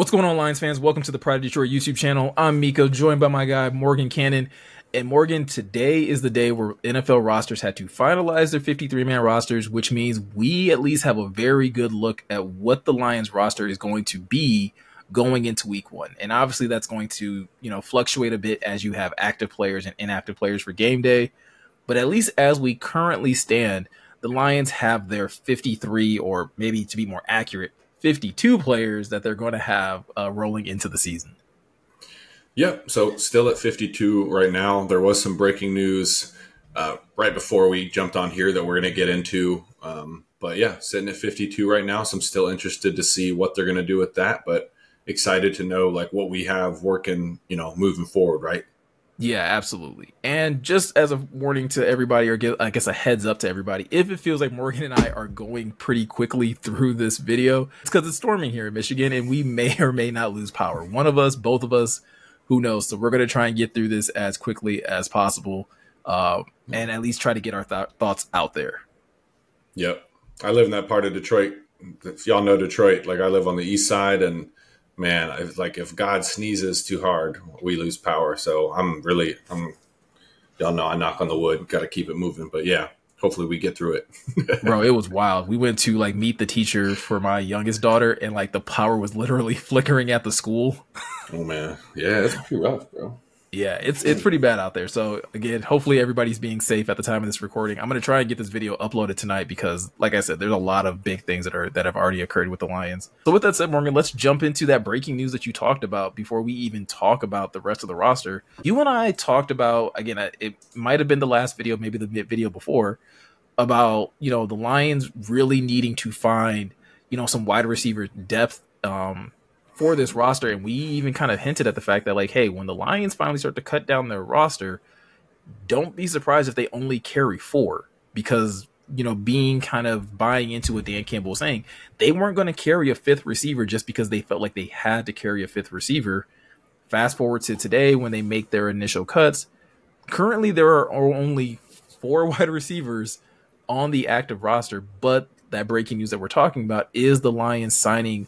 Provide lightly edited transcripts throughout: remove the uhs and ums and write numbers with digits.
What's going on, Lions fans? Welcome to the Pride of Detroit YouTube channel. I'm Miko, joined by my guy, Morgan Cannon. And Morgan, today is the day where NFL rosters had to finalize their 53-man rosters, which means we at least have a very good look at what the Lions roster is going to be going into week one. And obviously that's going to, fluctuate a bit as you have active players and inactive players for game day. But at least as we currently stand, the Lions have their 53, or maybe to be more accurate, 52 players that they're going to have rolling into the season. Yep. So still at 52 right now. There was some breaking news right before we jumped on here that we're going to get into. But yeah, sitting at 52 right now. So I'm still interested to see what they're going to do with that, but excited to know like what we have working, moving forward, right? Yeah, absolutely. And just as a warning to everybody, or give, I guess, a heads up to everybody, if it feels like Morgan and I are going pretty quickly through this video, it's because it's storming here in Michigan and we may or may not lose power. One of us, both of us, who knows? So we're going to try and get through this as quickly as possible and at least try to get our thoughts out there. Yep. I live in that part of Detroit. If y'all know Detroit, like I live on the east side, and man, if God sneezes too hard, we lose power. So y'all know I knock on the wood, got to keep it moving. But yeah, hopefully we get through it. Bro, it was wild. We went to meet the teacher for my youngest daughter, and the power was literally flickering at the school. Oh man, yeah, it's pretty rough, bro. Yeah, it's pretty bad out there. So again, hopefully everybody's being safe at the time of this recording. I'm going to try and get this video uploaded tonight because, like I said, there's a lot of big things that have already occurred with the Lions. So with that said, Morgan, let's jump into that breaking news that you talked about before we even talk about the rest of the roster. You and I talked about, again, it might have been the last video, maybe the video before, about, the Lions really needing to find, some wide receiver depth for this roster. And we even kind of hinted at the fact that, hey, when the Lions finally start to cut down their roster, don't be surprised if they only carry 4, because, being kind of buying into what Dan Campbell was saying, they weren't going to carry a 5th receiver just because they felt like they had to carry a 5th receiver. Fast forward to today when they make their initial cuts. Currently, there are only 4 wide receivers on the active roster, but that breaking news that we're talking about is the Lions signing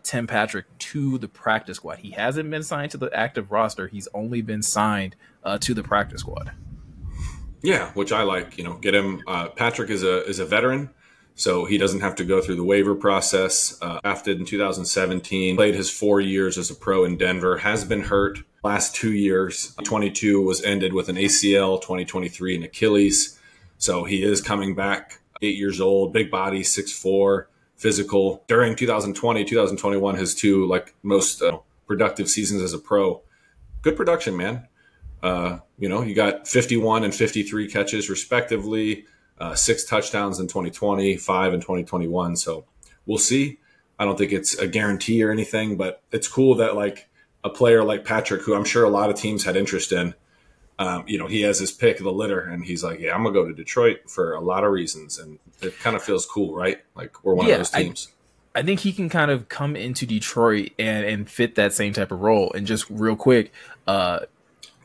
Tim Patrick to the practice squad. He hasn't been signed to the active roster. He's only been signed to the practice squad. Yeah, which I like. Get him. Patrick is a veteran, so he doesn't have to go through the waiver process. Drafted in 2017, played his 4 years as a pro in Denver. Has been hurt last 2 years. 22 was ended with an ACL. 2023 an Achilles. So he is coming back. 8 years old, big body, 6'4", physical. During 2020, 2021, his 2 most productive seasons as a pro. Good production, man. You got 51 and 53 catches respectively, 6 touchdowns in 2020, 5 in 2021. So we'll see. I don't think it's a guarantee or anything, but it's cool that a player like Patrick, who I'm sure a lot of teams had interest in, he has his pick of the litter, and he's like, yeah, I'm going to go to Detroit for a lot of reasons. And it kind of feels cool, right? Like we're one of those teams. I think he can kind of come into Detroit and fit that same type of role. And just real quick,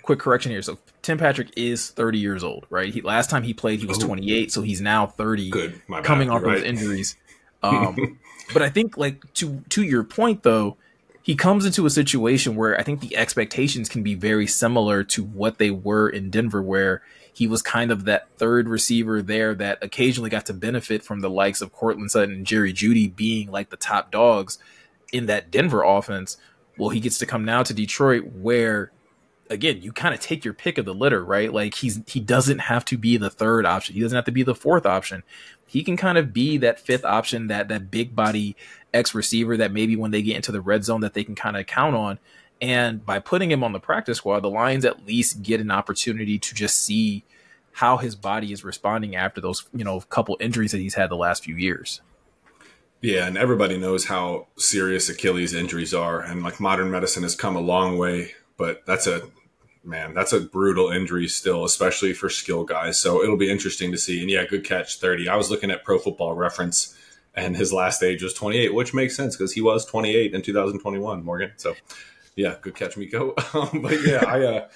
quick correction here. So Tim Patrick is 30 years old, right? Last time he played, he was 28. So he's now 30, Good. My bad. coming off You're those right. injuries. But I think to your point, though, he comes into a situation where I think the expectations can be very similar to what they were in Denver, where he was kind of that third receiver there that occasionally got to benefit from the likes of Cortland Sutton and Jerry Jeudy being the top dogs in that Denver offense. Well, he gets to come now to Detroit where, again, you kind of take your pick of the litter, right? He doesn't have to be the third option. He doesn't have to be the fourth option. He can kind of be that 5th option, that big body X receiver that maybe when they get into the red zone that they can kind of count on. And by putting him on the practice squad, the Lions at least get an opportunity to just see how his body is responding after those, couple injuries that he's had the last few years. Yeah, and everybody knows how serious Achilles injuries are, and modern medicine has come a long way, but that's a brutal injury still, especially for skill guys. So it'll be interesting to see. And yeah, good catch, 30. I was looking at Pro Football Reference, and his last age was 28, which makes sense because he was 28 in 2021, Morgan. So yeah, good catch, Miko. But yeah,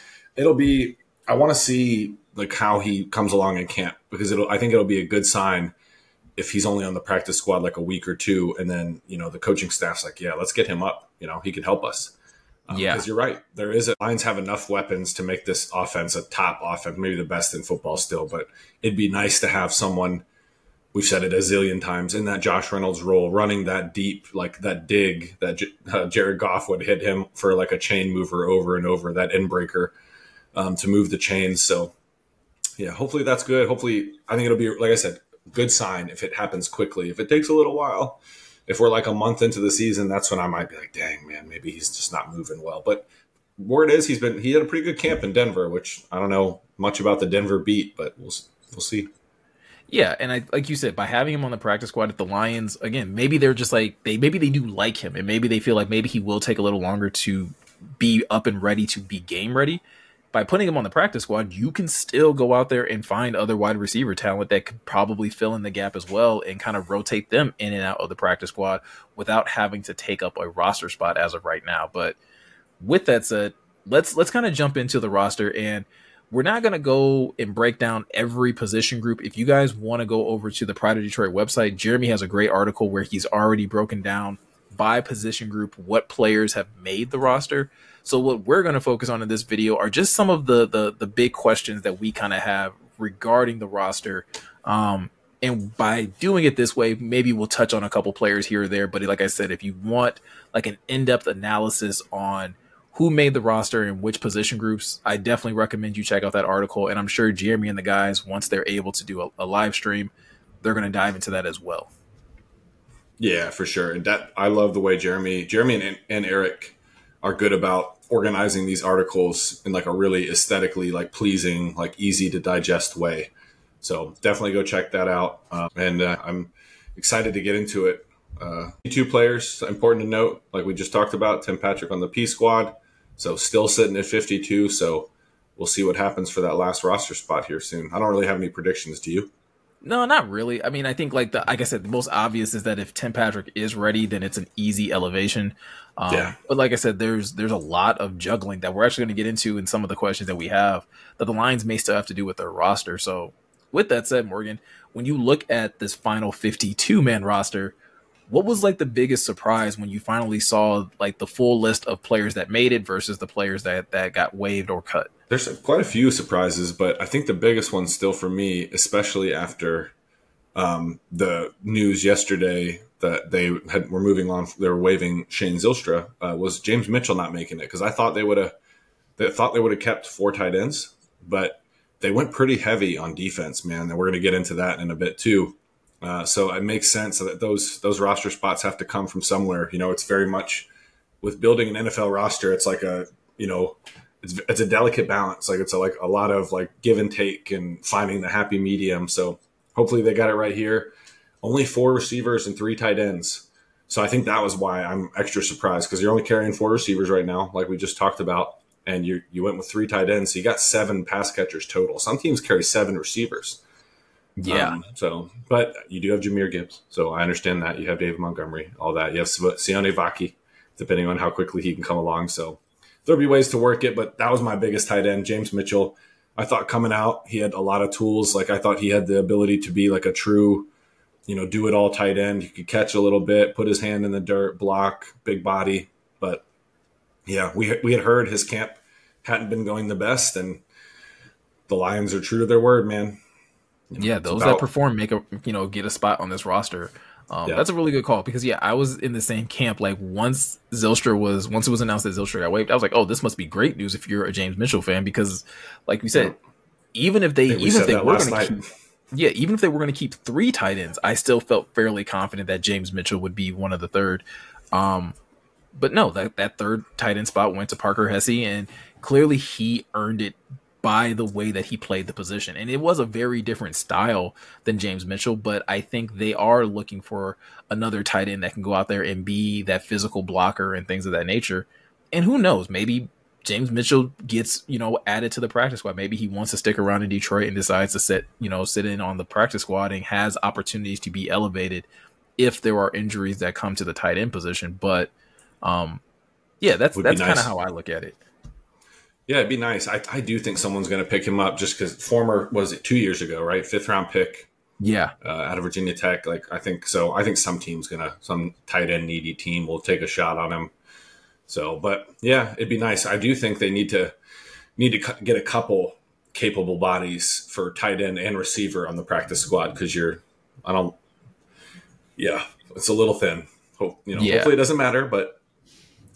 I want to see how he comes along in camp, because I think it'll be a good sign if he's only on the practice squad a week or two, and then the coaching staff's like, yeah, let's get him up. he could help us. Yeah. Because you're right. Lions have enough weapons to make this offense a top offense, maybe the best in football still, but it'd be nice to have someone, we've said it a zillion times, in that Josh Reynolds role, running that deep, like that dig that Jared Goff would hit him for like a chain mover over and over, that end breaker to move the chains. So, yeah, hopefully that's good. Hopefully, I think it'll be, like I said, good sign if it happens quickly. If it takes a little while, if we're like a month into the season, that's when I might be like, dang, man, maybe he's just not moving well. But word is he had a pretty good camp in Denver, which I don't know much about the Denver beat, but we'll see. Yeah, and like you said, by having him on the practice squad, if the Lions, again, maybe they're just like, maybe they do like him, and maybe they feel like maybe he will take a little longer to be up and ready to be game ready. By putting him on the practice squad, you can still go out there and find other wide receiver talent that could probably fill in the gap as well and kind of rotate them in and out of the practice squad without having to take up a roster spot as of right now. But with that said, let's kind of jump into the roster, and we're not going to go and break down every position group. If you guys want to go over to the Pride of Detroit website, Jeremy has a great article where he's already broken down by position group what players have made the roster. So what we're going to focus on in this video are just some of the big questions that we kind of have regarding the roster. And by doing it this way, maybe we'll touch on a couple players here or there. But like I said, if you want like an in-depth analysis on who made the roster and which position groups, I definitely recommend you check out that article. And I'm sure Jeremy and the guys, once they're able to do a live stream, they're going to dive into that as well. Yeah, for sure. And I love the way Jeremy and Eric are good about organizing these articles in like a really aesthetically like pleasing, like easy to digest way. So definitely go check that out. And I'm excited to get into it. Two players, important to note, like we just talked about, Tim Patrick on the P squad. So still sitting at 52. So we'll see what happens for that last roster spot here soon. I don't really have any predictions. Do you? No, not really. I mean, I think like I said, the most obvious is that if Tim Patrick is ready, then it's an easy elevation. Yeah. But like I said, there's a lot of juggling that we're actually going to get into in some of the questions that we have that the Lions may still have to do with their roster. So with that said, Morgan, when you look at this final 52-man roster, what was like the biggest surprise when you finally saw like the full list of players that made it versus the players that got waived or cut? There's quite a few surprises, but I think the biggest one still for me, especially after the news yesterday that they were moving on, they were waiving Shane Zylstra, was James Mitchell not making it, because I thought they would have kept 4 tight ends, but they went pretty heavy on defense, man. And we're going to get into that in a bit too. So it makes sense that those roster spots have to come from somewhere. It's very much with building an NFL roster. It's like it's a delicate balance. Like it's a lot of like give and take and finding the happy medium. So hopefully they got it right here. Only 4 receivers and 3 tight ends. So I think that was why I'm extra surprised, because you're only carrying 4 receivers right now, like we just talked about, and you went with 3 tight ends. So you got 7 pass catchers total. Some teams carry 7 receivers. Yeah. But you do have Jahmyr Gibbs, so I understand that. You have David Montgomery, all that. You have Sione Vaki, depending on how quickly he can come along. So there'll be ways to work it, but that was my biggest tight end, James Mitchell. I thought coming out, he had a lot of tools. Like I thought he had the ability to be like a true, do it all tight end. He could catch a little bit, put his hand in the dirt, block, big body. But yeah, we had heard his camp hadn't been going the best, and the Lions are true to their word, man. Yeah, those that perform get a spot on this roster. That's a really good call, because I was in the same camp. Like once it was announced that Zylstra got waived, I was like, oh, this must be great news if you're a James Mitchell fan, because like we said, even if they were going to keep 3 tight ends, I still felt fairly confident that James Mitchell would be one of the third. But no, that third tight end spot went to Parker Hesse, and clearly he earned it by the way that he played the position. And it was a very different style than James Mitchell, but I think they are looking for another tight end that can go out there and be that physical blocker and things of that nature. And who knows, maybe James Mitchell gets, added to the practice squad. Maybe he wants to stick around in Detroit and decides to sit in on the practice squad and has opportunities to be elevated if there are injuries that come to the tight end position. But that's kind of how I look at it. Yeah, it'd be nice. I do think someone's going to pick him up, just because was it 2 years ago, right? 5th round pick. Yeah. Out of Virginia Tech. I think some tight end needy team will take a shot on him. So, but yeah, it'd be nice. I do think they need to get a couple capable bodies for tight end and receiver on the practice squad because I don't, yeah, it's a little thin. Yeah. Hopefully it doesn't matter, but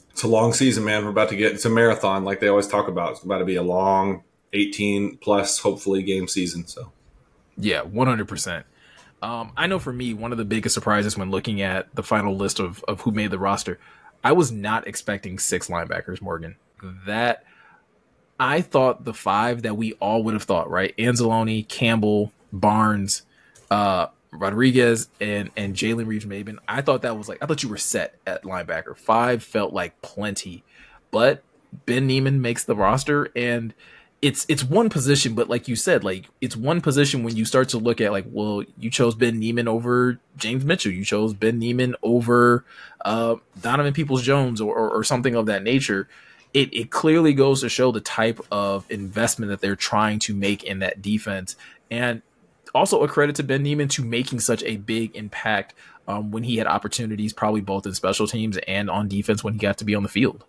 it's a long season, man. It's a marathon, like they always talk about. It's about to be a long 18 plus, hopefully, game season. So, Yeah, 100%. I know for me, one of the biggest surprises when looking at the final list of who made the roster, I was not expecting 6 linebackers, Morgan. That I thought the 5 that we all would have thought, right? Anzalone, Campbell, Barnes, Rodriguez, and Jalen Reeves-Maben. I thought I thought you were set at linebacker. 5 felt like plenty, but Ben Neiman makes the roster, and it's one position, but like you said, like it's one position when you start to look at like, well, you chose Ben Neiman over James Mitchell, you chose Ben Neiman over Donovan Peoples-Jones or something of that nature. It clearly goes to show the type of investment that they're trying to make in that defense, and also a credit to Ben Neiman to making such a big impact when he had opportunities, probably both in special teams and on defense when he got to be on the field.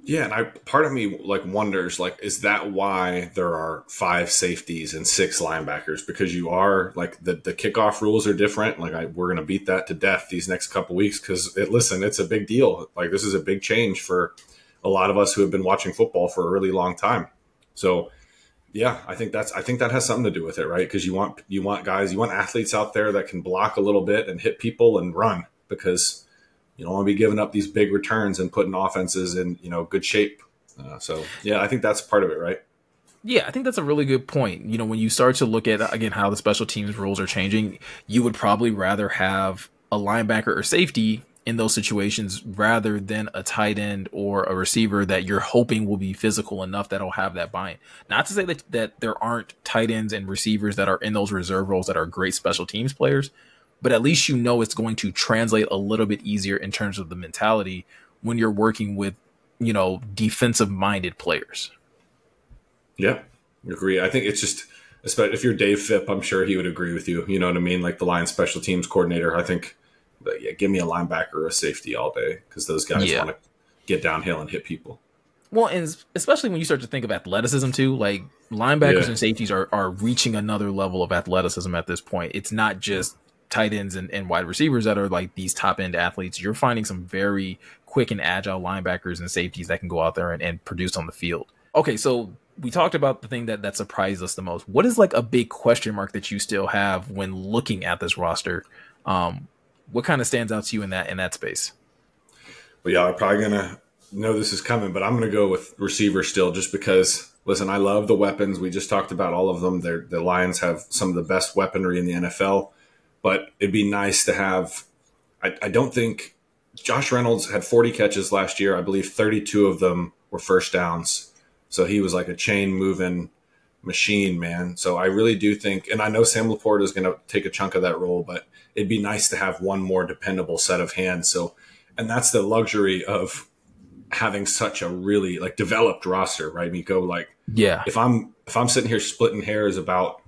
yeah, and part of me like wonders, like, is that why there are 5 safeties and 6 linebackers? Because you are like the kickoff rules are different. Like we're going to beat that to death these next couple weeks because it's a big deal. Like this is a big change for a lot of us who have been watching football for a really long time. So yeah, I think that has something to do with it, right? Because you want athletes out there that can block a little bit and hit people and run because you don't want to be giving up these big returns and putting offenses in, good shape. So yeah, I think that's part of it, right? Yeah, I think that's a really good point. When you start to look at, again, how the special teams rules are changing, you would probably rather have a linebacker or safety in those situations rather than a tight end or a receiver that you're hoping will be physical enough that'll have that buy-in. Not to say that there aren't tight ends and receivers that are in those reserve roles that are great special teams players, but at least it's going to translate a little bit easier in terms of the mentality when you're working with, defensive-minded players. Yeah, I agree. I think it's just, especially if you're Dave Phipp, I'm sure he would agree with you. You know what I mean? Like the Lions special teams coordinator, I think, yeah, give me a linebacker or a safety all day because those guys want to get downhill and hit people. Well, and especially when you start to think of athleticism too, like linebackers and safeties are reaching another level of athleticism at this point. It's not just tight ends and wide receivers that are like these top end athletes. You're finding some very quick and agile linebackers and safeties that can go out there and produce on the field. Okay, so we talked about the thing that surprised us the most. What is like a big question mark that you still have when looking at this roster? What kind of stands out to you in that space? Well, yeah, I'm probably gonna know this is coming, but I'm gonna go with receiver still, just because. Listen, I love the weapons. We just talked about all of them. The Lions have some of the best weaponry in the NFL, but it'd be nice to have. I don't think Josh Reynolds had 40 catches last year. I believe 32 of them were first downs. So he was like a chain moving machine, man. So I really do think, and I know Sam Laporta is going to take a chunk of that role, but it'd be nice to have one more dependable set of hands. So, and that's the luxury of having such a really like developed roster, right? Miko, like, yeah, if I'm sitting here splitting hairs about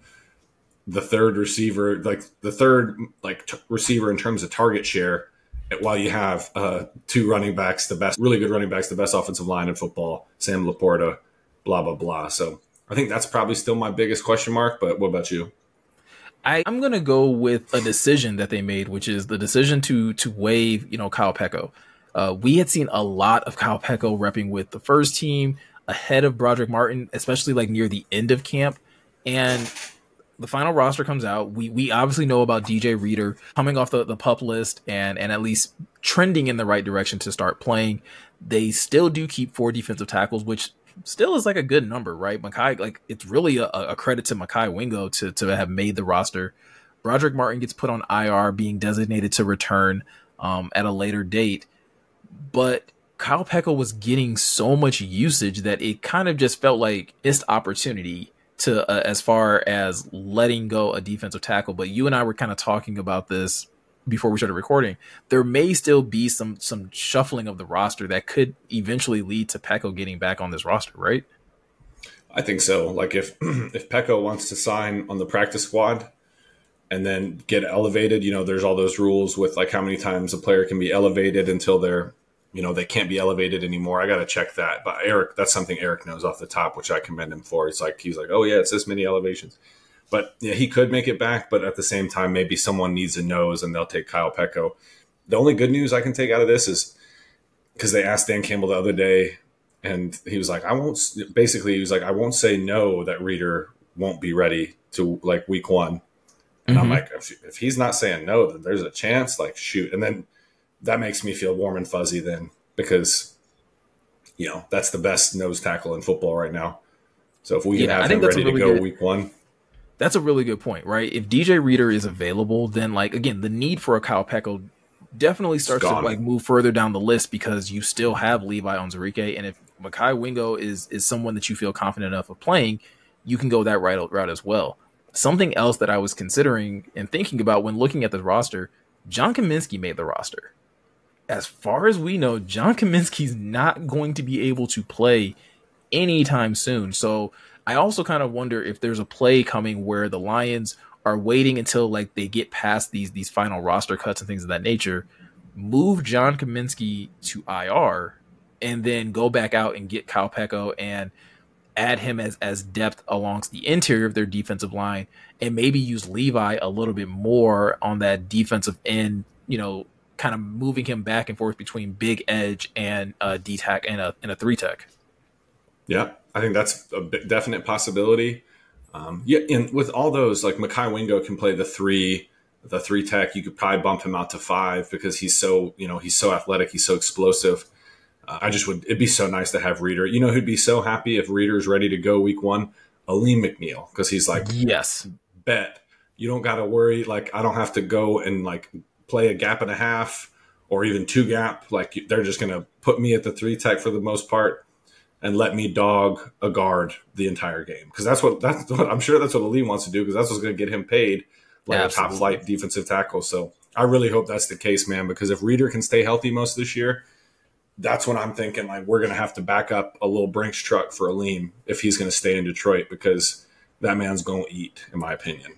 the third receiver, like the third receiver in terms of target share, while you have 2 running backs, really good running backs, the best offensive line in football, Sam Laporta, blah, blah, blah. So I think that's probably still my biggest question mark, but what about you? I'm going to go with a decision that they made, which is the decision to waive, Kyle Peko. We had seen a lot of Kyle Peko repping with the first team ahead of Broderick Martin, especially like near the end of camp. And the final roster comes out. We obviously know about DJ Reader coming off the PUP list and at least trending in the right direction to start playing. They still do keep 4 defensive tackles, which still is like a good number, right? Makai, like it's really a credit to Makai Wingo to have made the roster. Broderick Martin gets put on IR, being designated to return at a later date. But Kyle Peko was getting so much usage that it kind of just felt like missed opportunity to as far as letting go a defensive tackle. But you and I were kind of talking about this before we started recording. There may still be some shuffling of the roster that could eventually lead to Peko getting back on this roster, right? I think so. Like if Peko wants to sign on the practice squad and then get elevated, there's all those rules with like how many times a player can be elevated until they're, they can't be elevated anymore. I got to check that. But Eric, that's something Eric knows off the top, which I commend him for. He's like, oh yeah, it's this many elevations. But yeah, he could make it back. But at the same time, maybe someone needs a nose and they'll take Kyle Peko. The only good news I can take out of this is because they asked Dan Campbell the other day, and he was like, I won't say no that Reeder won't be ready to like week 1. And I'm like, if he's not saying no, then there's a chance, like, shoot. And then that makes me feel warm and fuzzy then because, that's the best nose tackle in football right now. So if we can have him ready to go week 1. That's a really good point, right? If DJ Reeder is available, then, like, again, the need for a Kyle Peko definitely starts to like move further down the list because you still have Levi Onwuzurike. And if Mekhi Wingo is someone that you feel confident enough of playing, you can go that route as well. Something else that I was considering and thinking about when looking at the roster, John Kaminsky made the roster. As far as we know, John Kaminsky's not going to be able to play anytime soon. So I also kind of wonder if there's a play coming where the Lions are waiting until like they get past these final roster cuts and things of that nature, move John Kaminsky to IR, and then go back out and get Kyle Peko and add him as depth alongst the interior of their defensive line, and maybe use Levi a little bit more on that defensive end, kind of moving him back and forth between big edge and D-tack and a 3-tech. Yeah, I think that's a definite possibility. And with all those, like Mekhi Wingo can play the 3-tech. You could probably bump him out to 5 because he's so athletic, he's so explosive. It'd be so nice to have Reeder. Who'd be so happy if Reeder's ready to go week 1? Aleem McNeil, because he's like, yes, bet you don't got to worry. Like, I don't have to go and like play a gap and a half or even 2 gap. Like, they're just going to put me at the 3-tech for the most part and let me dog a guard the entire game. Because that's what I'm sure that's what Aleem wants to do, because that's what's going to get him paid like a top flight defensive tackle. So I really hope that's the case, man, because if Reeder can stay healthy most of this year, that's when I'm thinking like we're going to have to back up a little Brinks truck for Aleem if he's going to stay in Detroit, because that man's going to eat, in my opinion.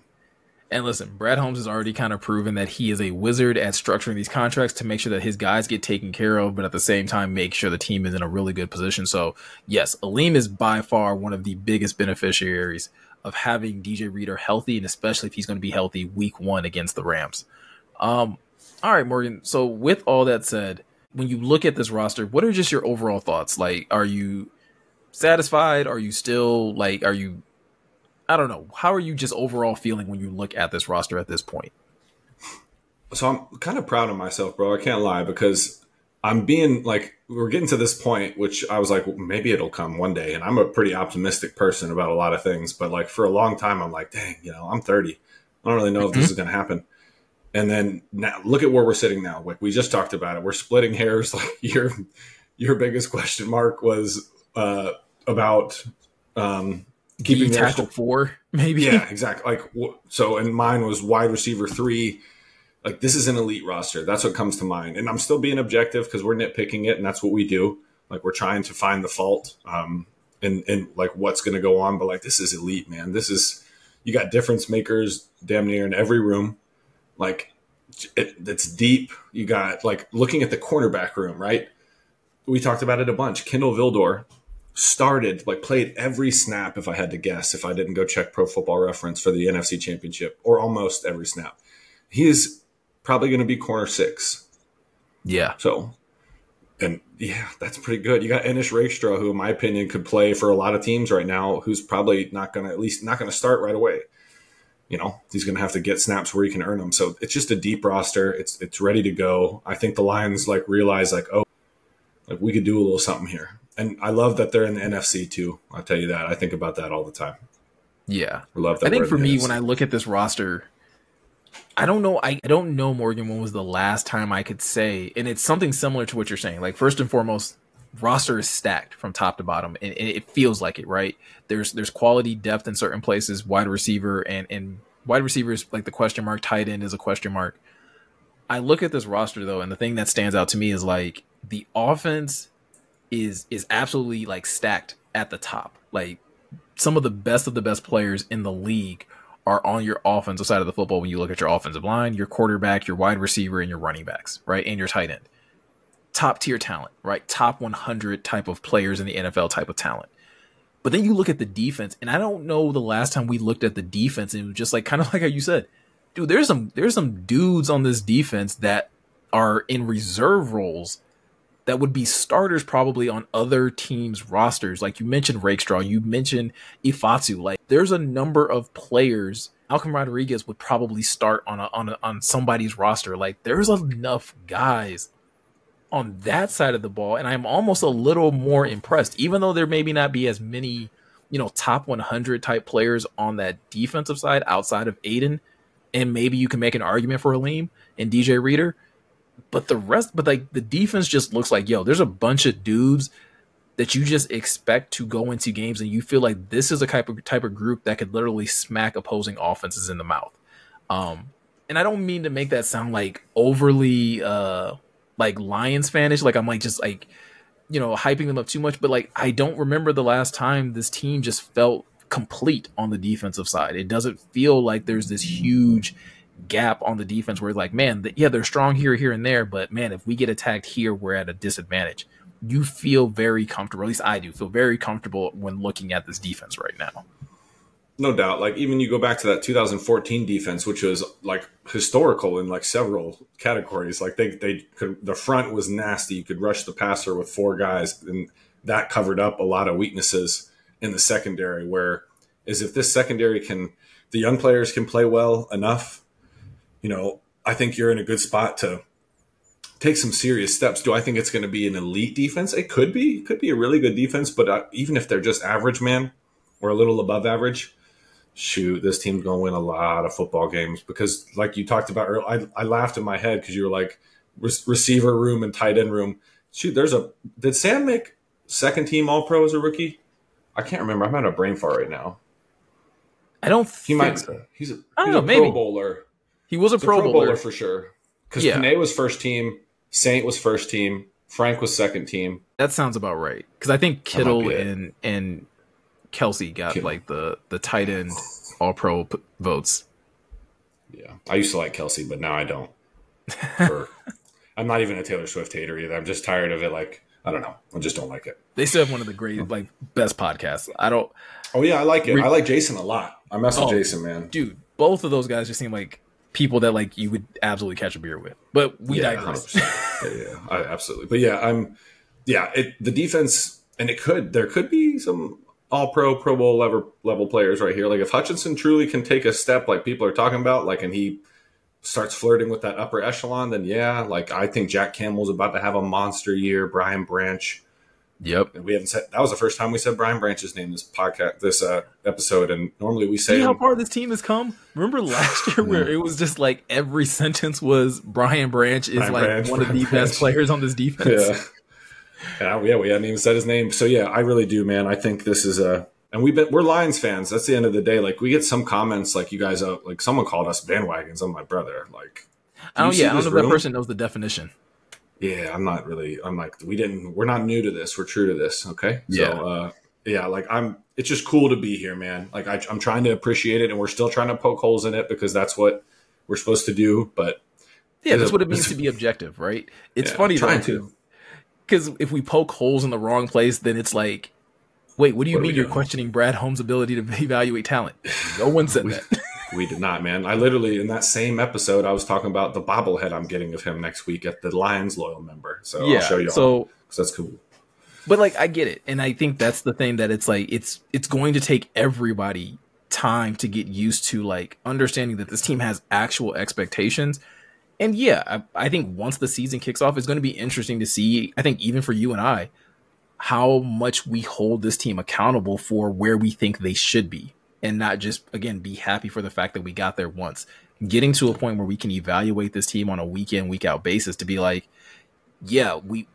And listen, Brad Holmes has already kind of proven that he is a wizard at structuring these contracts to make sure that his guys get taken care of, but at the same time, make sure the team is in a really good position. So yes, Aleem is by far one of the biggest beneficiaries of having DJ Reeder healthy, and especially if he's going to be healthy week 1 against the Rams. All right, Morgan. So with all that said, when you look at this roster, what are just your overall thoughts? Like, are you satisfied? Are you still like, I don't know. How are you just overall feeling when you look at this roster at this point? So I'm kind of proud of myself, bro. I can't lie, because I'm being like, we're getting to this point, which I was like, well, maybe it'll come one day. And I'm a pretty optimistic person about a lot of things. But like for a long time, I'm like, dang, I'm 30. I don't really know if this is going to happen. And then now look at where we're sitting now. Like we just talked about it. We're splitting hairs. Like your biggest question mark was about keeping tackle 4, maybe. Yeah, exactly. Like so, and mine was wide receiver 3. Like this is an elite roster. That's what comes to mind. And I'm still being objective because we're nitpicking it, and that's what we do. Like we're trying to find the fault and like what's going to go on. But like this is elite, man. This is, you got difference makers damn near in every room. Like it's deep. You got like looking at the cornerback room, right? We talked about it a bunch. Kendall Vildor played every snap, if I had to guess, if I didn't go check Pro Football Reference for the NFC Championship, or almost every snap. He is probably going to be corner 6. Yeah. So, and yeah, that's pretty good. You got Enish Rakestraw, who in my opinion could play for a lot of teams right now, who's probably not going to start right away. He's going to have to get snaps where he can earn them. So it's just a deep roster. It's ready to go. I think the Lions realize we could do a little something here. And I love that they're in the NFC too. I'll tell you that. I think about that all the time. Yeah. I love that. I think for me, when I look at this roster, I don't know, Morgan, when was the last time I could say, and it's something similar to what you're saying. Like first and foremost, roster is stacked from top to bottom, and it feels like it, right? There's quality depth in certain places, wide receiver and wide receiver is like the question mark, tight end is a question mark. I look at this roster though, and the thing that stands out to me is like the offense is absolutely like stacked at the top. Like some of the best players in the league are on your offensive side of the football when you look at your offensive line, your quarterback, your wide receiver, and your running backs, right? And your tight end. top tier talent, right? Top 100 type of players in the NFL type of talent. But then you look at the defense, and I don't know the last time we looked at the defense, and it was just like kind of like how you said, dude, there's some dudes on this defense that are in reserve roles that would be starters probably on other teams' rosters. Like you mentioned Rakestraw, you mentioned Ifatsu. Like there's a number of players. Malcolm Rodriguez would probably start on somebody's roster. Like there's enough guys on that side of the ball, and I'm almost a little more impressed, even though there maybe not be as many, top 100 type players on that defensive side outside of Aiden, and maybe you can make an argument for Halim and DJ Reader, but the defense just looks like, there's a bunch of dudes that you just expect to go into games, and you feel like this is a type of group that could literally smack opposing offenses in the mouth. And I don't mean to make that sound like overly like Lions fanish, like I'm like just like hyping them up too much, but like I don't remember the last time this team just felt complete on the defensive side. It doesn't feel like there's this huge gap on the defense where like, man, they're strong here and there, but man, if we get attacked here, we're at a disadvantage. You feel very comfortable, at least I do feel very comfortable when looking at this defense right now. No doubt. Like even you go back to that 2014 defense, which was like historical in like several categories. Like they could, the front was nasty. You could rush the passer with 4 guys, and that covered up a lot of weaknesses in the secondary. Where is if this secondary the young players can play well enough, I think you're in a good spot to take some serious steps. Do I think it's going to be an elite defense? It could be a really good defense, but even if they're just average, man, or a little above average, shoot, this team's going to win a lot of football games because like you talked about earlier, I laughed in my head because you were like receiver room and tight end room. Shoot, did Sam make second team all pro as a rookie? I can't remember. I'm having a brain fart right now. I don't think he's a maybe. Pro Bowler. He was a Pro Bowler for sure. Because Panay was first team, Saint was first team, Frank was second team. That sounds about right. Because I think Kittle and Kelsey got like the tight end all pro votes. Yeah. I used to like Kelsey, but now I don't. I'm not even a Taylor Swift hater either. I'm just tired of it. Like, I don't know. I just don't like it. They still have one of the great, like, best podcasts. Oh, yeah. I like it. I like Jason a lot. I mess with Jason, man. Dude, both of those guys just seem like people that, like, you would absolutely catch a beer with. But we digress. Absolutely. But the defense, and there could be some Pro Bowl level players right here. Like if Hutchinson truly can take a step like people are talking about, like, and he starts flirting with that upper echelon, then like I think Jack Campbell's about to have a monster year. Brian Branch. Yep. And we haven't said, that was the first time we said Brian Branch's name this episode. And normally we say, see how far this team has come. Remember last year where it was just like every sentence was Brian Branch is one of the best players on this defense. Yeah, we hadn't even said his name. So yeah, I really do, man. I think this is and we're Lions fans. That's the end of the day. Like we get some comments like you guys, like someone called us bandwagons. I'm my brother. Like, I don't know if that person knows the definition. Yeah, I'm like, we're not new to this. We're true to this. Okay. Yeah. So, it's just cool to be here, man. Like I'm trying to appreciate it and we're still trying to poke holes in it because that's what we're supposed to do. But yeah, that's what it means to be objective, right? It's funny though, too. Because if we poke holes in the wrong place, then it's like, wait, what do you mean you're questioning Brad Holmes' ability to evaluate talent? No one said that. We did not, man. I literally, in that same episode, I was talking about the bobblehead I'm getting of him next week at the Lions Loyal member. So I'll show you all. Because that's cool. But like, I get it. And I think that's the thing that it's like, it's going to take everybody time to get used to like understanding that this team has actual expectations. And yeah, I think once the season kicks off, it's going to be interesting to see, I think even for you and I, how much we hold this team accountable for where we think they should be. And not just, again, be happy for the fact that we got there once. Getting to a point where we can evaluate this team on a week in, week out basis to be like, yeah, we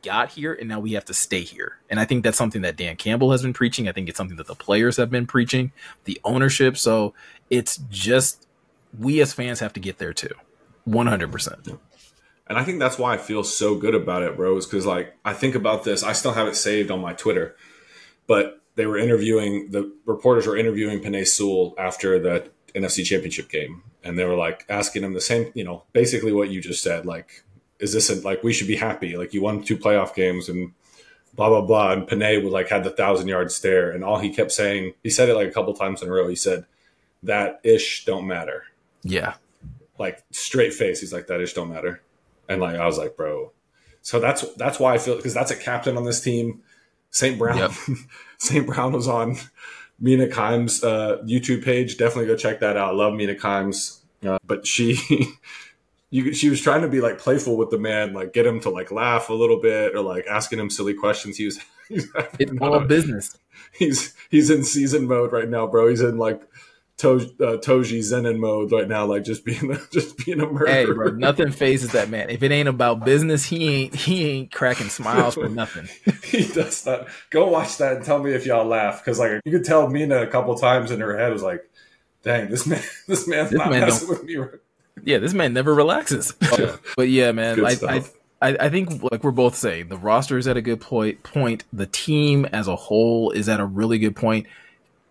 got here and now we have to stay here. And I think that's something that Dan Campbell has been preaching. I think it's something that the players have been preaching, the ownership. So it's just, we as fans have to get there too. 100%. And I think that's why I feel so good about it, bro, is because like I think about this. I still have it saved on my Twitter, but the reporters were interviewing Penei Sewell after the NFC Championship game. And they were like asking him the same, basically what you just said, like, is this like, we should be happy. Like, you won 2 playoff games and blah, blah, blah. And Panay was like, had the 1,000-yard stare. And all he kept saying, he said it like a couple times in a row. He said, that ish don't matter. Yeah. Like, straight face. He's like, that ish don't matter. And like, I was like, bro. So that's why I feel, because that's a captain on this team. St. Brown. Yep. St. Brown was on Mina Kimes' YouTube page. Definitely go check that out. I love Mina Kimes. But she was trying to be like playful with the man, like get him to like laugh a little bit, or like asking him silly questions. He's all business. He's in season mode right now, bro. He's in like Toji Zenin mode right now, like just being a murderer. Hey, bro, nothing phases that man. If it ain't about business, he ain't cracking smiles for nothing. He does not. Go watch that and tell me if y'all laugh, because like you could tell Mina a couple times in her head was like, dang, this man's not messing with me. Yeah, this man never relaxes. But yeah, man, I think like we're both saying, the roster is at a good point. The team as a whole is at a really good point.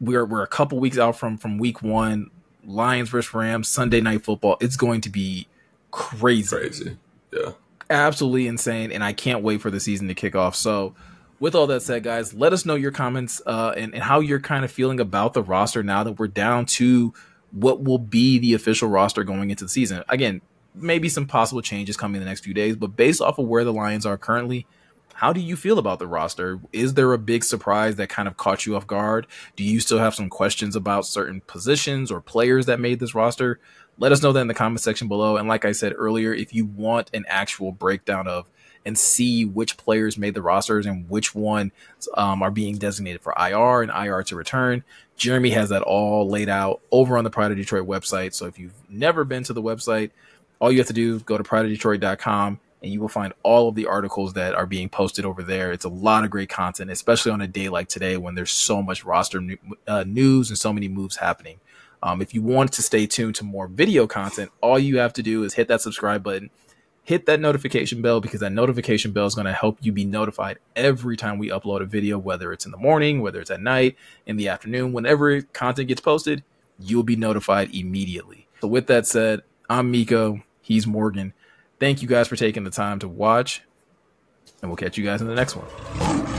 We're a couple weeks out from week 1, Lions versus Rams, Sunday Night Football. It's going to be crazy. Yeah, absolutely insane, and I can't wait for the season to kick off. So with all that said, guys, let us know your comments and how you're kind of feeling about the roster now that we're down to what will be the official roster going into the season. Again, maybe some possible changes coming in the next few days, but based off of where the Lions are currently, how do you feel about the roster? Is there a big surprise that kind of caught you off guard? Do you still have some questions about certain positions or players that made this roster? Let us know that in the comment section below. And like I said earlier, if you want an actual breakdown of and see which players made the rosters and which one are being designated for IR and IR to return, Jeremy has that all laid out over on the Pride of Detroit website. So if you've never been to the website, all you have to do is go to prideofdetroit.com and you will find all of the articles that are being posted over there. It's a lot of great content, especially on a day like today when there's so much roster news and so many moves happening. If you want to stay tuned to more video content, all you have to do is hit that subscribe button, hit that notification bell, because that notification bell is going to help you be notified every time we upload a video, whether it's in the morning, whether it's at night, in the afternoon, whenever content gets posted, you'll be notified immediately. So with that said, I'm Miko. He's Morgan. Thank you guys for taking the time to watch, and we'll catch you guys in the next one.